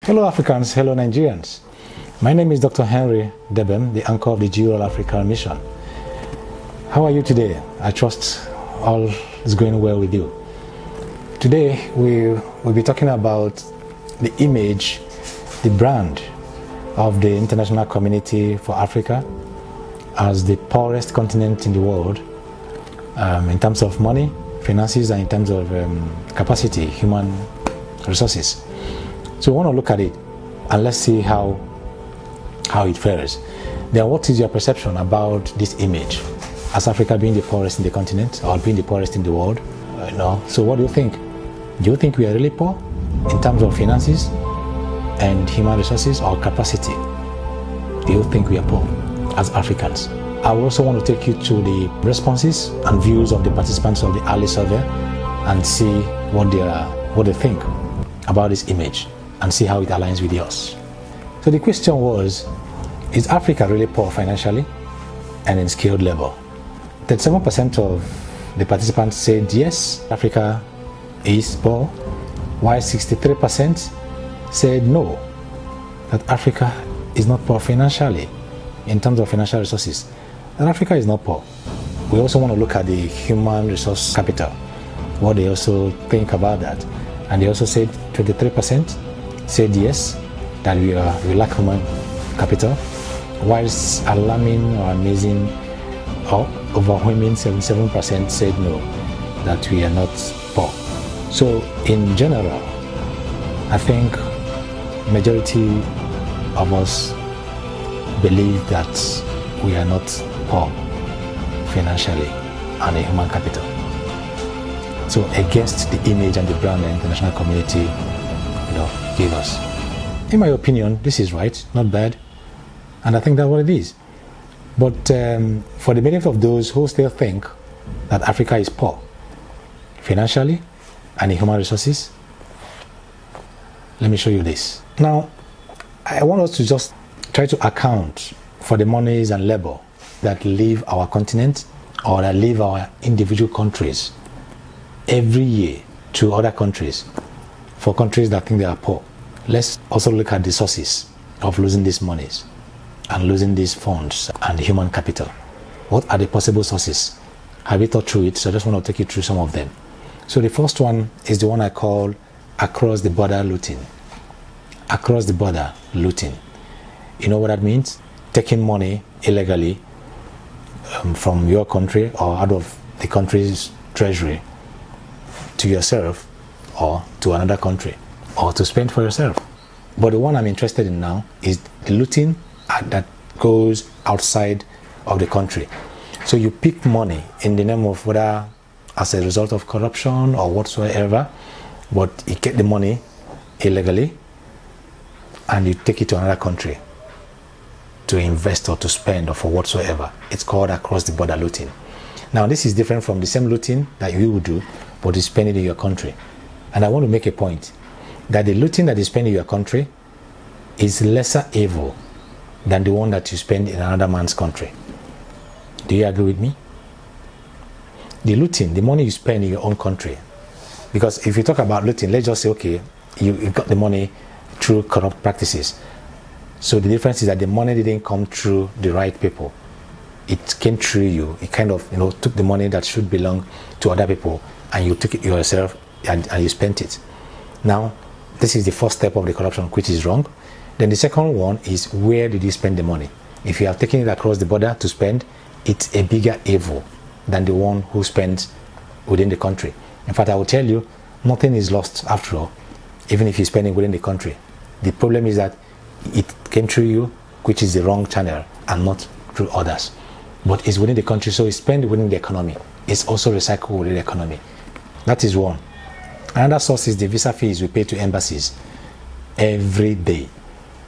Hello Africans, hello Nigerians. My name is Dr. Henry Debem, the anchor of the Rural Africa Mission. How are you today? I trust all is going well with you. Today we'll be talking about the image, the brand of the international community for Africa as the poorest continent in the world in terms of money, finances, and in terms of capacity, human resources. So we want to look at it and let's see how it fares. Then what is your perception about this image as Africa being the poorest in the continent or being the poorest in the world? So what do you think? Do you think we are really poor in terms of finances and human resources or capacity? Do you think we are poor as Africans? I also want to take you to the responses and views of the participants of the early survey and see what they think about this image and see how it aligns with yours. So the question was, is Africa really poor financially and in skilled labor? 37% of the participants said yes, Africa is poor, while 63% said no, that Africa is not poor financially in terms of financial resources. And Africa is not poor. We also want to look at the human resource capital, what they also think about that. And they also said 23% said yes, that we lack human capital, whilst alarming or amazing or overwhelming 77% said no, that we are not poor. So in general, I think majority of us believe that we are not poor financially and in human capital. So against the image and the brand the international community gave us. In my opinion, this is right, not bad, and I think that's what it is. But for the benefit of those who still think that Africa is poor financially and in human resources, let me show you this. Now, I want us to just try to account for the monies and labor that leave our continent or that leave our individual countries every year to other countries, for countries that think they are poor. Let's also look at the sources of losing these monies and losing these funds and human capital. What are the possible sources? Have you thought through it? So I just want to take you through some of them. So the first one is the one I call across the border looting. Across the border looting. You know what that means? Taking money illegally from your country or out of the country's treasury to yourself or to another country or to spend for yourself. But the one I'm interested in now is the looting that goes outside of the country. So you pick money in the name of whether as a result of corruption or whatsoever, but you get the money illegally and you take it to another country to invest or to spend or for whatsoever. It's called across the border looting. Now this is different from the same looting that you would do, but you spend it in your country. And I want to make a point that the looting that you spend in your country is lesser evil than the one that you spend in another man's country. Do you agree with me? The looting, the money you spend in your own country, because if you talk about looting, let's just say, okay, you got the money through corrupt practices. So the difference is that the money didn't come through the right people. It came through you. It kind of, took the money that should belong to other people and you took it yourself and you spent it. Now, this is the first step of the corruption, which is wrong. Then the second one is, where did you spend the money? If you have taken it across the border to spend, it's a bigger evil than the one who spends within the country. In fact, I will tell you, nothing is lost after all, even if you're spending within the country. The problem is that it came through you, which is the wrong channel, and not through others. But it's within the country, so it's spent within the economy. It's also recycled within the economy. That is one. Another source is the visa fees we pay to embassies every day.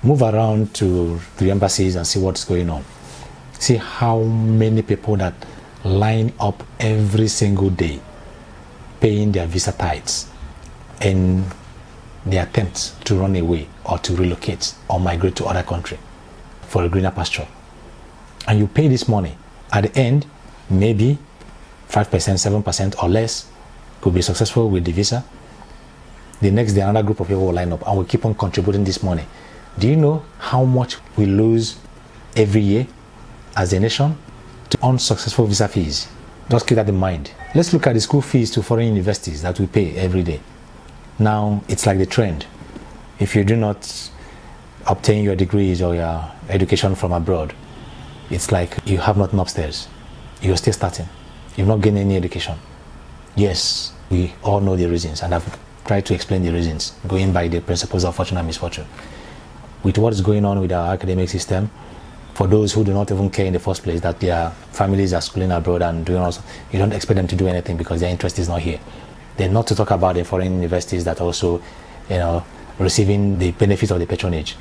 Move around to the embassies and see what's going on. See how many people that line up every single day paying their visa tithes in the attempt to run away or to relocate or migrate to other country for a greener pasture. And you pay this money. At the end, maybe 5%, 7% or less could be successful with the visa. The next day, another group of people will line up and we keep on contributing this money. Do you know how much we lose every year as a nation to unsuccessful visa fees? Just keep that in mind. Let's look at the school fees to foreign universities that we pay every day. Now, it's like the trend. If you do not obtain your degrees or your education from abroad, it's like you have nothing upstairs. You're still starting. You've not gained any education. Yes, we all know the reasons, and I've tried to explain the reasons, going by the principles of fortune and misfortune. With what is going on with our academic system, for those who do not even care in the first place that their families are schooling abroad and doing also, you don't expect them to do anything because their interest is not here. Then not to talk about the foreign universities that also, receiving the benefits of the patronage.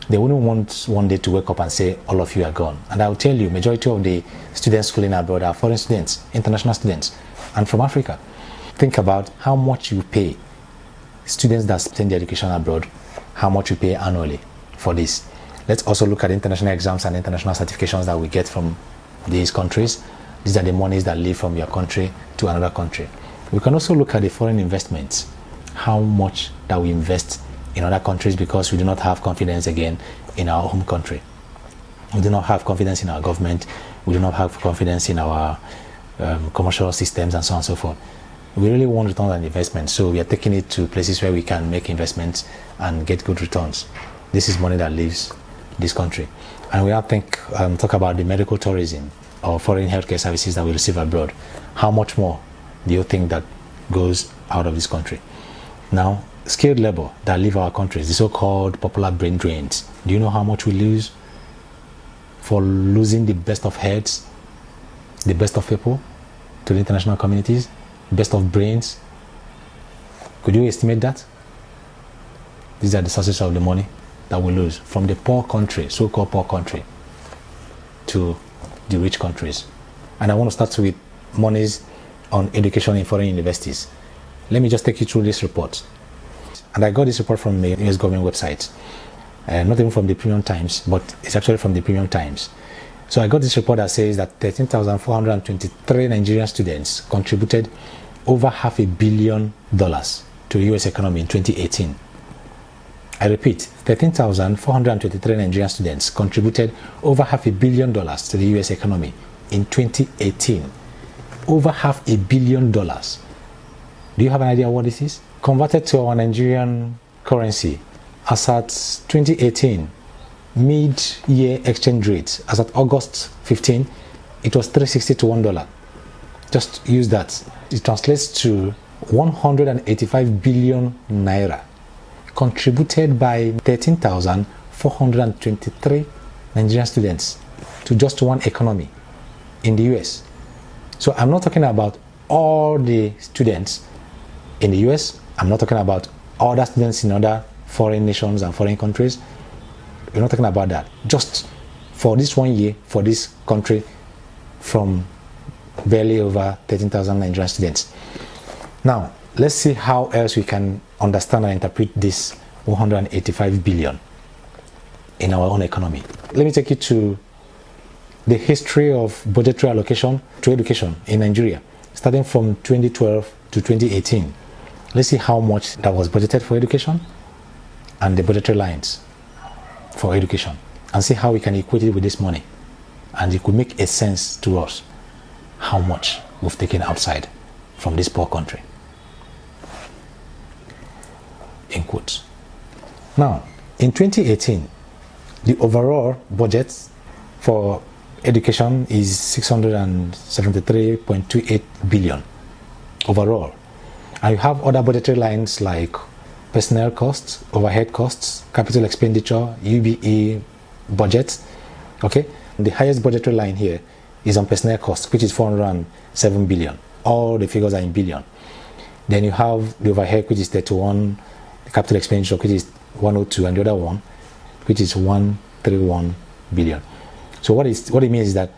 They wouldn't want one day to wake up and say, all of you are gone. And I'll tell you, majority of the students schooling abroad are foreign students, international students, and from Africa. Think about how much you pay students that spend their education abroad, how much you pay annually for this. Let's also look at international exams and international certifications that we get from these countries. These are the monies that leave from your country to another country. We can also look at the foreign investments, how much that we invest in other countries because we do not have confidence again in our home country. We do not have confidence in our government. We do not have confidence in our commercial systems and so on and so forth. We really want return on investment, so we are taking it to places where we can make investments and get good returns. This is money that leaves this country. And we now talk about the medical tourism or foreign healthcare services that we receive abroad. How much more do you think that goes out of this country? Now, skilled labor that leave our countries, the so-called popular brain drains. Do you know how much we lose for losing the best of heads, the best of people to the international communities, best of brains? Could you estimate that? These are the sources of the money that we lose from the poor country, so-called poor country, to the rich countries. And I want to start with monies on education in foreign universities. Let me just take you through this report. And I got this report from the US government website, not even from the Premium Times, but it's actually from the Premium Times. So I got this report that says that 13,423 Nigerian students contributed over $500 million to the US economy in 2018. I repeat, 13,423 Nigerian students contributed over $500 million to the US economy in 2018. Over $500 million. Do you have an idea what this is? Converted to our Nigerian currency, as at 2018, mid-year exchange rate, as at August 15, it was 360 to $1. Just use that. It translates to 185 billion naira, contributed by 13,423 Nigerian students to just one economy in the US. So I'm not talking about all the students in the US. I'm not talking about other students in other foreign nations and foreign countries. We're not talking about that. Just for this 1 year, for this country, from barely over 13,000 Nigerian students. Now, let's see how else we can understand and interpret this 185 billion in our own economy. Let me take you to the history of budgetary allocation to education in Nigeria, starting from 2012 to 2018. Let's see how much that was budgeted for education and the budgetary lines for education, and see how we can equate it with this money. And it could make a sense to us how much we've taken outside from this poor country. In quotes. Now, in 2018, the overall budget for education is 673.28 billion overall. And you have other budgetary lines like personnel costs, overhead costs, capital expenditure, UBE budget. Okay, the highest budgetary line here is on personnel costs, which is 407 billion. All the figures are in billion. Then you have the overhead, which is 31, the capital expenditure, which is 102, and the other one, which is 131 billion. So what it means is that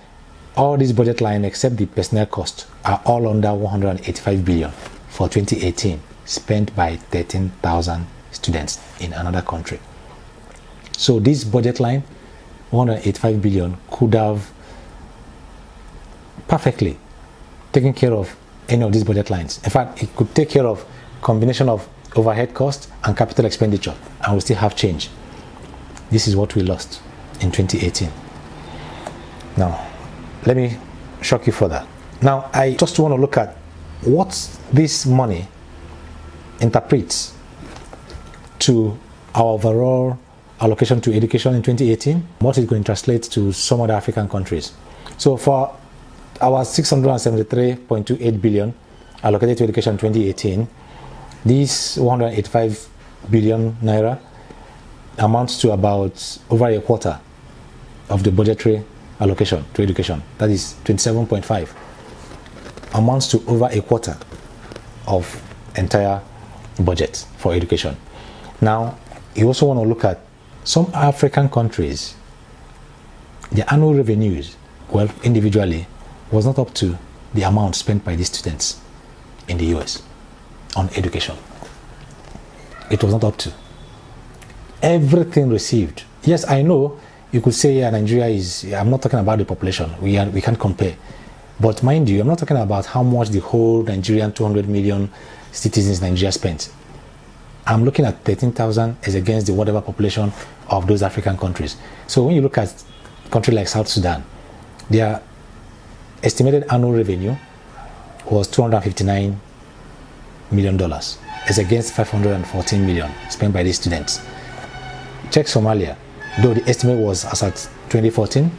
all these budget lines except the personnel cost are all under 185 billion for 2018, spent by 13,000 students in another country. So this budget line, 185 billion, could have perfectly taken care of any of these budget lines. In fact, it could take care of combination of overhead cost, and capital expenditure, and we still have change. This is what we lost in 2018. Now, let me shock you further. Now, I just want to look at what this money interprets to our overall allocation to education in 2018, what is going to translate to some other African countries. So for our 673.28 billion allocated to education in 2018, these 185 billion naira amounts to about over a quarter of the budgetary allocation to education. That is 27.5. Amounts to over a quarter of entire budget for education. Now, you also want to look at some African countries. The annual revenues, well, individually, was not up to the amount spent by these students in the US on education. It was not up to everything received. Yes, I know you could say Nigeria is, I'm not talking about the population, we can't compare. But mind you, I'm not talking about how much the whole Nigerian 200 million citizens Nigeria spent. I'm looking at 13,000 as against the whatever population of those African countries. So when you look at a country like South Sudan, their estimated annual revenue was $259 million as against 514 million spent by these students. Check Somalia, though the estimate was as at 2014,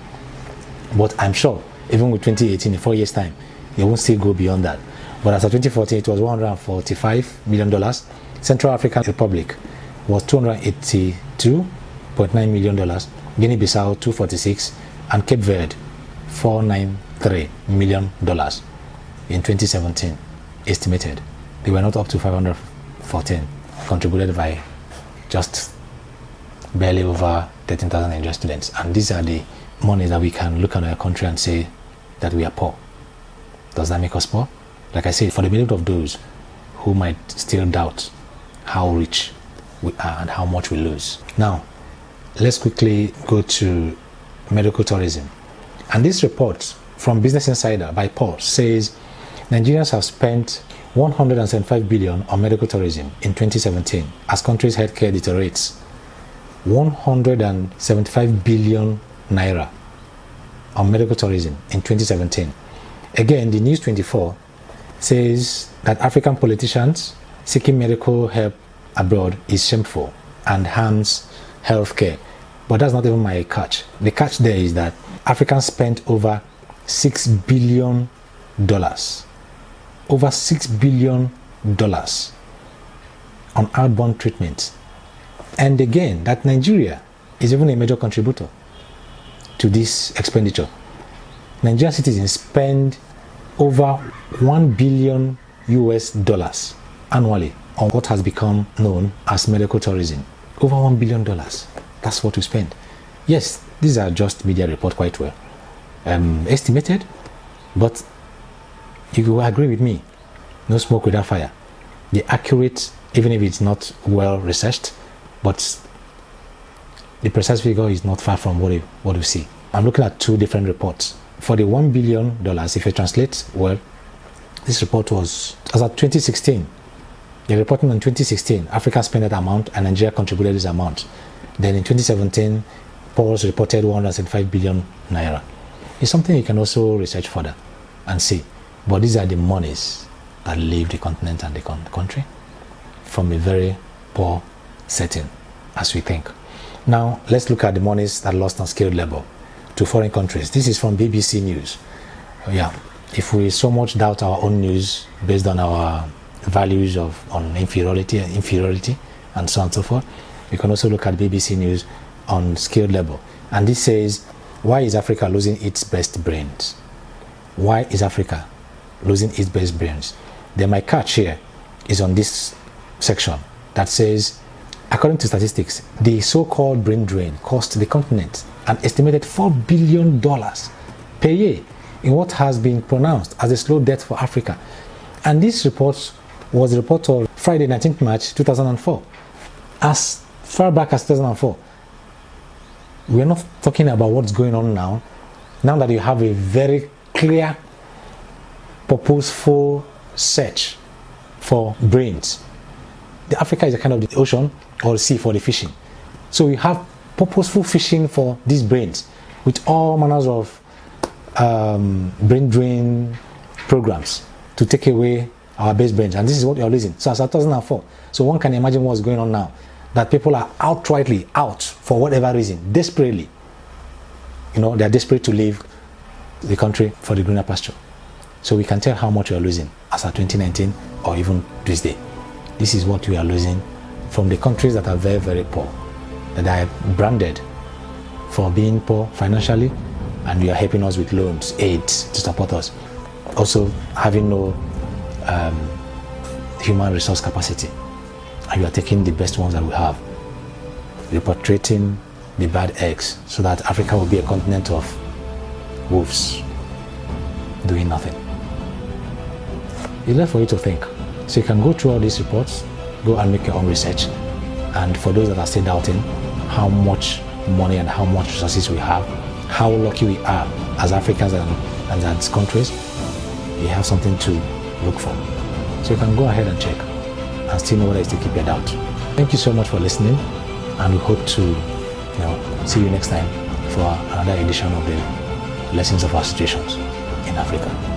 but I'm sure even with 2018, in 4 years' time, they won't still go beyond that. But as of 2014, it was $145 million. Central African Republic was $282.9 million. Guinea-Bissau, $246, and Cape Verde, $493 million in 2017, estimated. They were not up to 514, contributed by just barely over 13,000 Nigerian students. And these are the money that we can look at our country and say that we are poor. Does that make us poor? Like I said, for the benefit of those who might still doubt how rich we are and how much we lose. Now, let's quickly go to medical tourism. And this report from Business Insider by Paul says Nigerians have spent 175 billion on medical tourism in 2017 as country's healthcare deteriorates. 175 billion naira on medical tourism in 2017. Again, the News 24 says that African politicians seeking medical help abroad is shameful and harms healthcare. But that's not even my catch. The catch there is that Africans spent over $6 billion, over $6 billion on outbound treatment. And again, that Nigeria is even a major contributor to this expenditure. Nigerian citizens spend over $1 billion annually on what has become known as medical tourism. Over $1 billion. That's what we spend. Yes, these are just media report quite well estimated, but you will agree with me, no smoke without fire. The accurate, even if it's not well researched, but the precise figure is not far from what you see. I'm looking at two different reports. For the $1 billion, if you translate, well, this report was, as of 2016, they're reporting on 2016, Africa spent that amount and Nigeria contributed this amount. Then in 2017, Paul's reported 175 billion naira. It's something you can also research further and see. But these are the monies that leave the continent and the country from a very poor setting, as we think. Now, let's look at the monies that lost on skilled labor to foreign countries. This is from BBC News. Yeah, if we so much doubt our own news based on our values on inferiority and so on and so forth, we can also look at BBC News on skilled labor. And this says, why is Africa losing its best brains? Why is Africa losing its best brains? Then my catch here is on this section that says, according to statistics, the so-called brain drain cost the continent an estimated $4 billion per year in what has been pronounced as a slow death for Africa. And this report was a report of Friday, 19th March 2004. As far back as 2004. We're not talking about what's going on now. Now that you have a very clear, purposeful search for brains the Africa is a kind of the ocean or the sea for the fishing. So we have purposeful fishing for these brains with all manners of brain drain programs to take away our best brains. And this is what you're losing. So as of 2004, so one can imagine what's going on now, that people are outrightly out for whatever reason, desperately. You know, they're desperate to leave the country for the greener pasture. So we can tell how much we are losing as of 2019 or even this day. This is what we are losing from the countries that are very, very poor, that are branded for being poor financially, and you are helping us with loans, aids to support us. Also having no human resource capacity, and you are taking the best ones that we have, repatriating the bad eggs so that Africa will be a continent of wolves doing nothing. It's left for you to think. So you can go through all these reports, go and make your own research, and for those that are still doubting how much money and how much resources we have, how lucky we are as Africans and as countries, you have something to look for. So you can go ahead and check and still know what it is to keep your doubt. Thank you so much for listening, and we hope to see you next time for another edition of the Lessons of Our Situations in Africa.